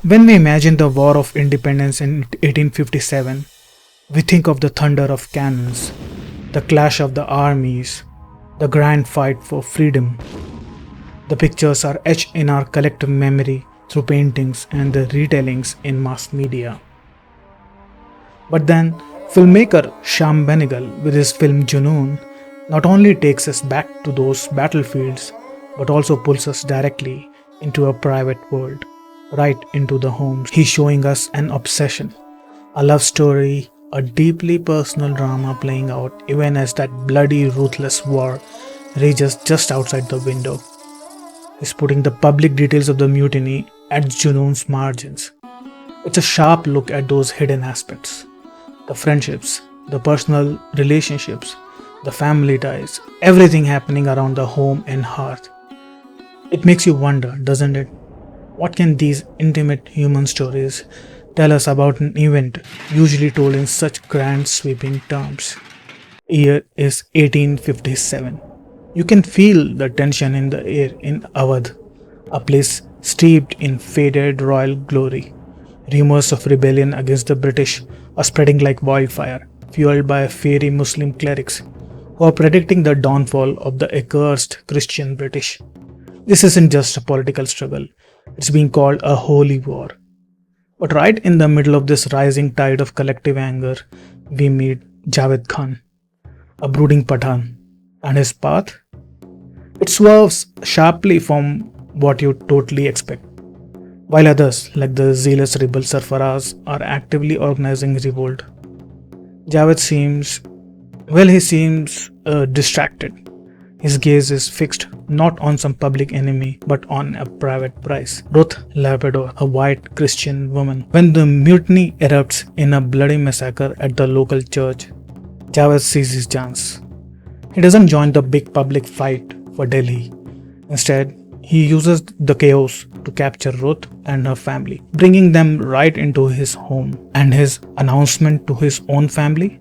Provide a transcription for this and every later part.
When we imagine the War of Independence in 1857, we think of the thunder of cannons, the clash of the armies, the grand fight for freedom. The pictures are etched in our collective memory through paintings and the retellings in mass media. But then, filmmaker Shyam Benegal, with his film Junoon, not only takes us back to those battlefields, but also pulls us directly into a private world, right into the homes. He's showing us an obsession, a love story, a deeply personal drama playing out even as that bloody, ruthless war rages just outside the window. He's putting the public details of the mutiny at Junoon's margins. It's a sharp look at those hidden aspects, the friendships, the personal relationships, the family ties, everything happening around the home and hearth. It makes you wonder, doesn't it? What can these intimate human stories tell us about an event usually told in such grand sweeping terms? Year is 1857. You can feel the tension in the air in Awadh, a place steeped in faded royal glory. Rumors of rebellion against the British are spreading like wildfire, fueled by fiery Muslim clerics who are predicting the downfall of the accursed Christian British. This isn't just a political struggle, it's being called a holy war. But right in the middle of this rising tide of collective anger, we meet Javed Khan, a brooding Pathan, and his path? It swerves sharply from what you totally expect. While others, like the zealous rebel Sarfaraz, are actively organizing revolt, Javed seems distracted. His gaze is fixed not on some public enemy but on a private prize. Ruth Labrador, a white Christian woman. When the mutiny erupts in a bloody massacre at the local church, Javed sees his chance. He doesn't join the big public fight for Delhi. Instead, he uses the chaos to capture Ruth and her family, bringing them right into his home. And his announcement to his own family?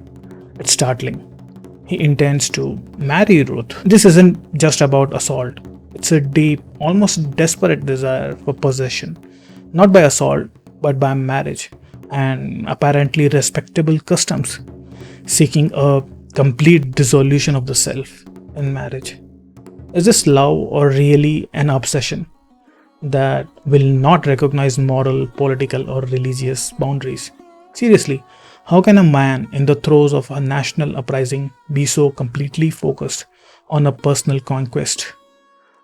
It's startling. He intends to marry Ruth. This isn't just about assault. It's a deep, almost desperate desire for possession. Not by assault, but by marriage and apparently respectable customs, seeking a complete dissolution of the self in marriage. Is this love or really an obsession that will not recognize moral, political, or religious boundaries? Seriously, how can a man in the throes of a national uprising be so completely focused on a personal conquest?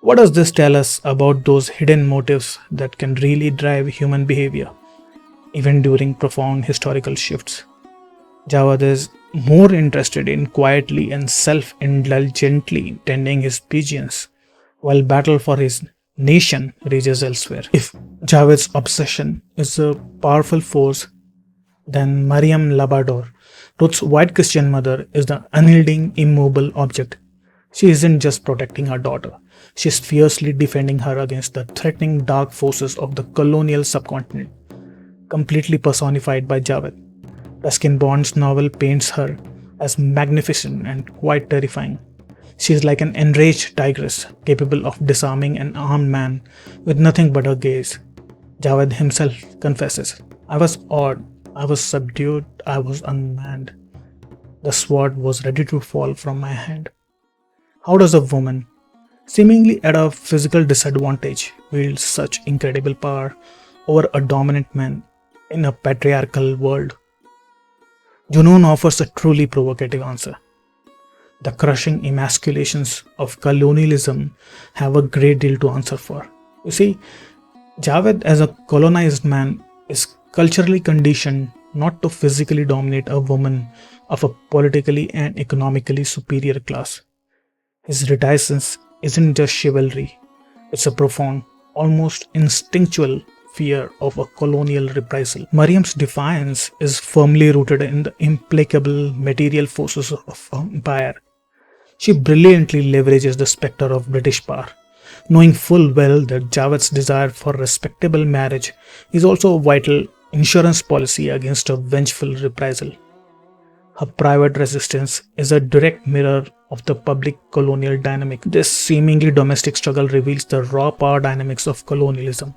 What does this tell us about those hidden motives that can really drive human behavior, even during profound historical shifts? Jawad is more interested in quietly and self-indulgently tending his pigeons, while battle for his nation rages elsewhere. If Javed's obsession is a powerful force, then Mariam Labrador, Ruth's white Christian mother, is the unyielding, immobile object. She isn't just protecting her daughter, she is fiercely defending her against the threatening dark forces of the colonial subcontinent, completely personified by Javed. Ruskin Bond's novel paints her as magnificent and quite terrifying. She is like an enraged tigress, capable of disarming an armed man with nothing but her gaze. Javed himself confesses, "I was awed, I was subdued, I was unmanned. The sword was ready to fall from my hand." How does a woman, seemingly at a physical disadvantage, wield such incredible power over a dominant man in a patriarchal world? Junoon offers a truly provocative answer. The crushing emasculations of colonialism have a great deal to answer for. You see, Javed as a colonized man is culturally conditioned not to physically dominate a woman of a politically and economically superior class. His reticence isn't just chivalry, it's a profound, almost instinctual fear of a colonial reprisal. Mariam's defiance is firmly rooted in the implacable material forces of empire. She brilliantly leverages the specter of British power, knowing full well that Javed's desire for respectable marriage is also a vital insurance policy against a vengeful reprisal. Her private resistance is a direct mirror of the public colonial dynamic. This seemingly domestic struggle reveals the raw power dynamics of colonialism.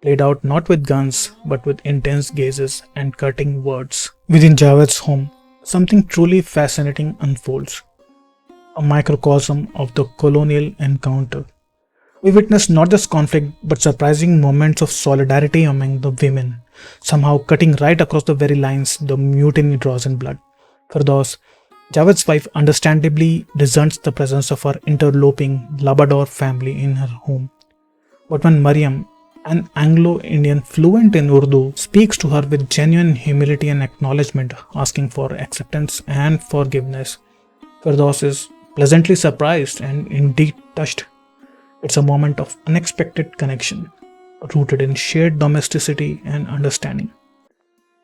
played out not with guns but with intense gazes and cutting words. Within Javed's home, something truly fascinating unfolds, a microcosm of the colonial encounter. We witness not just conflict but surprising moments of solidarity among the women, somehow cutting right across the very lines the mutiny draws in blood. Firdaus, Javed's wife, understandably resents the presence of her interloping Labrador family in her home. But when Mariam, an Anglo-Indian fluent in Urdu, speaks to her with genuine humility and acknowledgement, asking for acceptance and forgiveness, Firdaus is pleasantly surprised and indeed touched. It's a moment of unexpected connection, rooted in shared domesticity and understanding.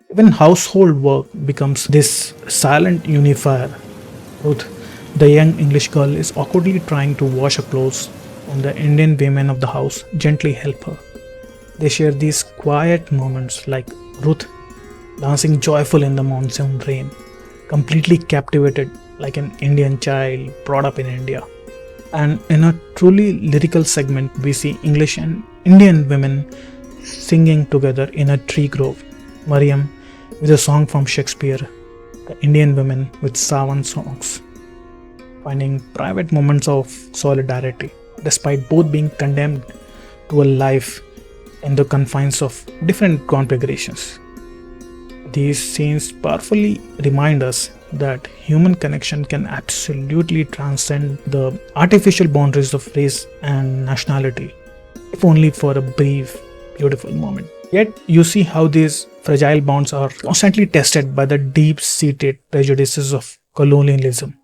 Even household work becomes this silent unifier. Ruth, the young English girl, is awkwardly trying to wash her clothes, and the Indian women of the house gently help her. They share these quiet moments like Ruth dancing joyful in the monsoon rain, completely captivated like an Indian child brought up in India. And in a truly lyrical segment, we see English and Indian women singing together in a tree grove. Mariam with a song from Shakespeare, the Indian women with Sawan songs, finding private moments of solidarity, despite both being condemned to a life in the confines of different configurations. These scenes powerfully remind us that human connection can absolutely transcend the artificial boundaries of race and nationality, if only for a brief, beautiful moment. Yet, you see how these fragile bonds are constantly tested by the deep-seated prejudices of colonialism.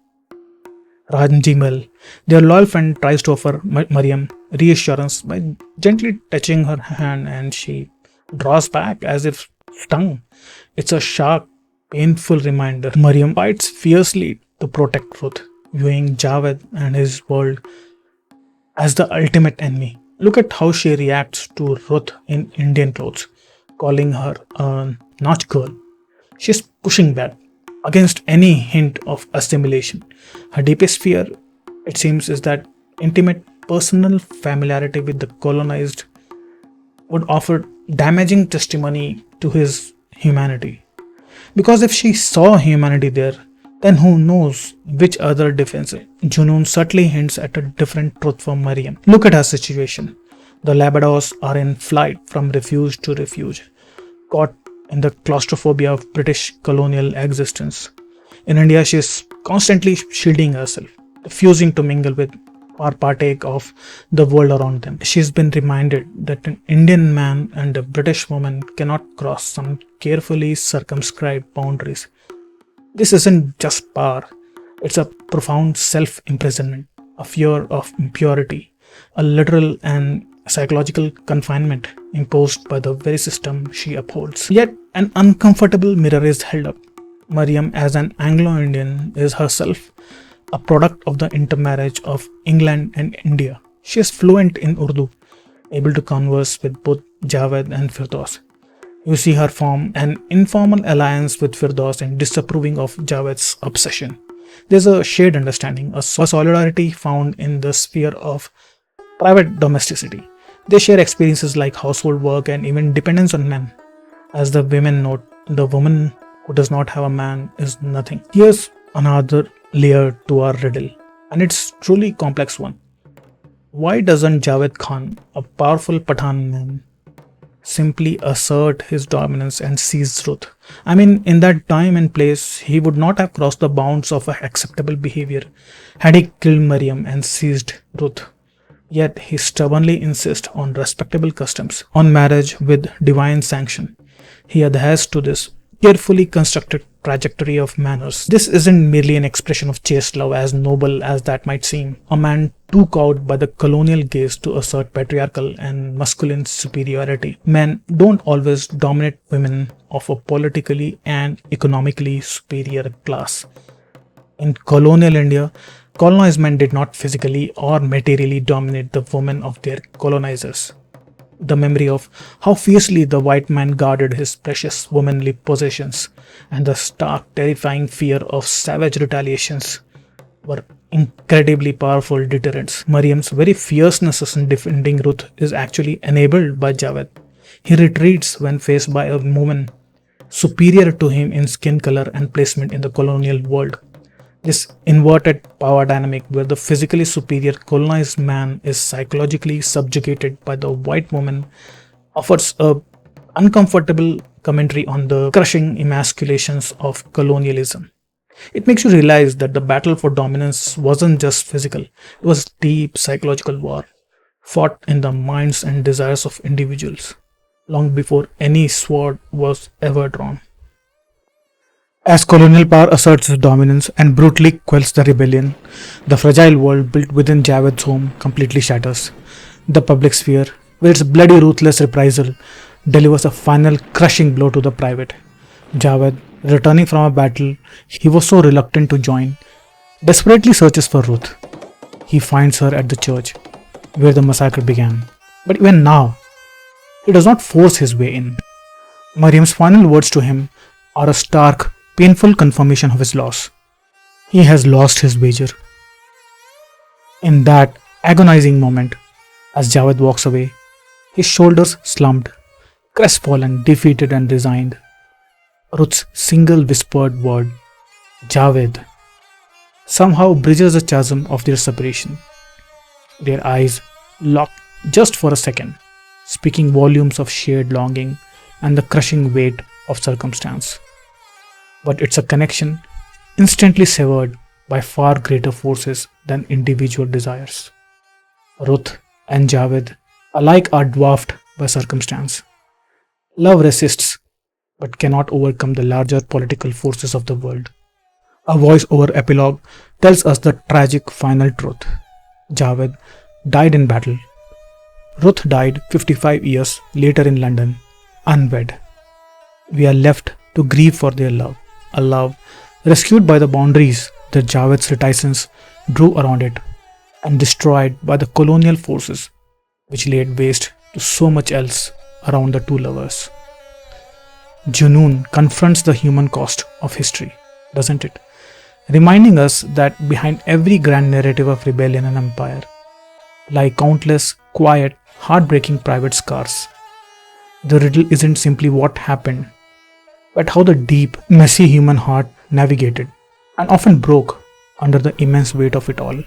Ranjimal, their loyal friend, tries to offer Mariam reassurance by gently touching her hand, and she draws back as if stung. It's a sharp, painful reminder. Mariam fights fiercely to protect Ruth, viewing Javed and his world as the ultimate enemy. Look at how she reacts to Ruth in Indian clothes, calling her a Nach girl. She's pushing back against any hint of assimilation. Her deepest fear, it seems, is that intimate personal familiarity with the colonized would offer damaging testimony to his humanity. Because if she saw humanity there, then who knows which other defense? Junoon subtly hints at a different truth from Mariam. Look at her situation. The Labradors are in flight from refuge to refuge, caught in the claustrophobia of British colonial existence. In India, she is constantly shielding herself, refusing to mingle with or partake of the world around them. She's been reminded that an Indian man and a British woman cannot cross some carefully circumscribed boundaries. This isn't just power, it's a profound self imprisonment, a fear of impurity, a literal and psychological confinement imposed by the very system she upholds. Yet, an uncomfortable mirror is held up. Mariam, as an Anglo Indian, is herself a product of the intermarriage of England and India. She is fluent in Urdu, able to converse with both Javed and Firdaus. You see her form an informal alliance with Firdaus and disapproving of Javed's obsession. There's a shared understanding, a solidarity found in the sphere of private domesticity. They share experiences like household work and even dependence on men. As the women note, the woman who does not have a man is nothing. Here's another layer to our riddle, and it's truly complex one. Why doesn't Javed Khan, a powerful Pathan man, simply assert his dominance and seize Ruth? I mean, in that time and place, he would not have crossed the bounds of acceptable behavior had he killed Mariam and seized Ruth. Yet he stubbornly insists on respectable customs, on marriage with divine sanction. He adheres to this carefully constructed trajectory of manners. This isn't merely an expression of chaste love, as noble as that might seem. A man too cowed by the colonial gaze to assert patriarchal and masculine superiority. Men don't always dominate women of a politically and economically superior class. In colonial India, colonized men did not physically or materially dominate the women of their colonizers. The memory of how fiercely the white man guarded his precious womanly possessions and the stark, terrifying fear of savage retaliations were incredibly powerful deterrents. Mariam's very fierceness in defending Ruth is actually enabled by Javed. He retreats when faced by a woman superior to him in skin color and placement in the colonial world. This inverted power dynamic where the physically superior colonized man is psychologically subjugated by the white woman offers a uncomfortable commentary on the crushing emasculations of colonialism. It makes you realize that the battle for dominance wasn't just physical, it was deep psychological war fought in the minds and desires of individuals long before any sword was ever drawn. As colonial power asserts its dominance and brutally quells the rebellion, the fragile world built within Javed's home completely shatters. The public sphere, with its bloody ruthless reprisal, delivers a final crushing blow to the private. Javed, returning from a battle he was so reluctant to join, desperately searches for Ruth. He finds her at the church, where the massacre began. But even now, he does not force his way in. Mariam's final words to him are a stark, painful confirmation of his loss. He has lost his wager. In that agonizing moment, as Javed walks away, his shoulders slumped, crestfallen, defeated, and resigned. Ruth's single whispered word, Javed, somehow bridges the chasm of their separation. Their eyes lock just for a second, speaking volumes of shared longing and the crushing weight of circumstance. But it's a connection instantly severed by far greater forces than individual desires. Ruth and Javed alike are dwarfed by circumstance. Love resists but cannot overcome the larger political forces of the world. A voice-over epilogue tells us the tragic final truth. Javed died in battle. Ruth died 55 years later in London, unwed. We are left to grieve for their love, a love rescued by the boundaries that Javed's reticence drew around it, and destroyed by the colonial forces which laid waste to so much else around the two lovers. Junoon confronts the human cost of history, doesn't it? Reminding us that behind every grand narrative of rebellion and empire lie countless, quiet, heartbreaking private scars. The riddle isn't simply what happened, but how the deep, messy human heart navigated and often broke under the immense weight of it all.